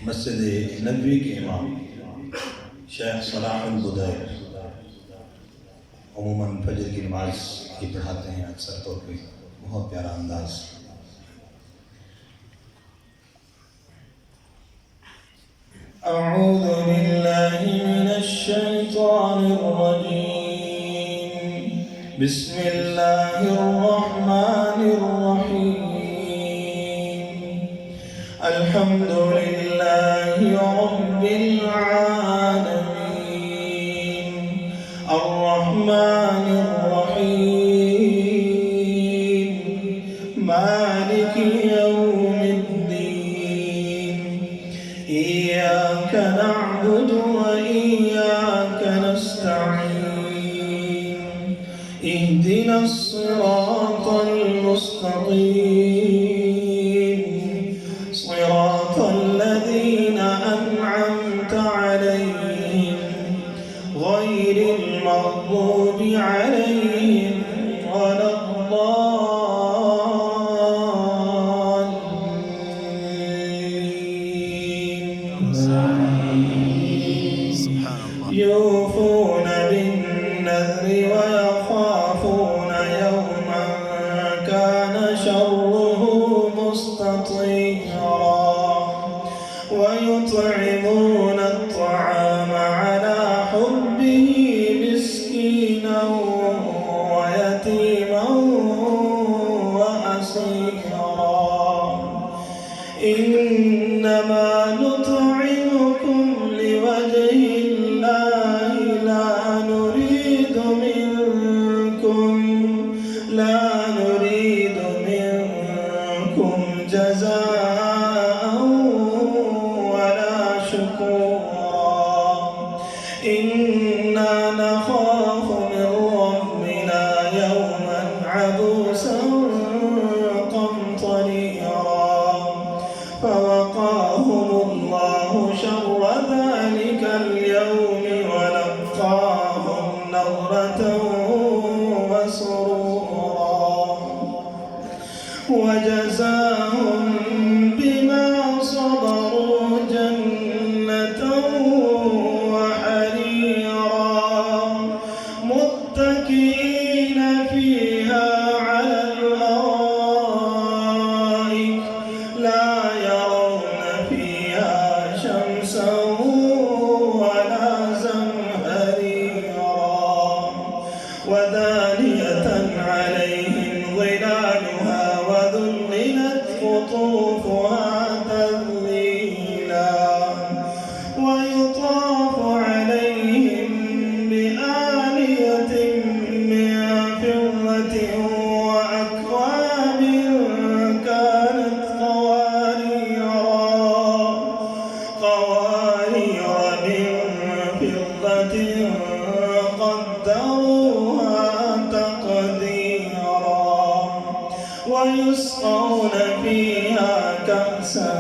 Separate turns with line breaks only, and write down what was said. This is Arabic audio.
मस्जिद नबवी के इमाम शेख सलाहुल बुदैर अमूमन फजर की नमाज ही पढ़ाते हैं अक्सर तौर पे, बहुत प्यारा अंदाज। अऊज़ु बिल्लाहि मिनश शैतानिर रजीम, बिस्मिल्लाहिर रहमानिर रहीम, अल्हम्दुलिल्लाहि रब्बिल आलमीन, अर्रहमानिर रहीम, मालिकि यौमिद्दीन, इय्याका नअबुदु व इय्याका नस्तईन, इहदिनस सिरातल मुस्तक़ीम, सिरातल लज़ीना अनअमता अलैहिम, गैरिल मग़्दूबि अलैहिम يوفون بالنذر ويخافون يوما كان شره مستطيرا ويطعمون الطعام على حبه مسكينا ويتيما وأسيرا إنما نطعمكم لوجه الله لا نريد منكم جزاء ولا شكورا إنا نخاف من ربنا يوما عبوسا قمطريرا فوقاهم الله شر ذلك اليوم ولقاهم نضرة وسرورا وجزاهم بما صبروا جنة وحريرا متكئين فيها على الأرائك لا يرون فيها شمسا ولا زمهريرا ودانية عليهم ظلالها وذللت قطوفها تذليلا ويطاف عليهم بآنية من فضة وأكواب كانت قوارير من فضة قدروها تقديرا ويسقون فيها كأسا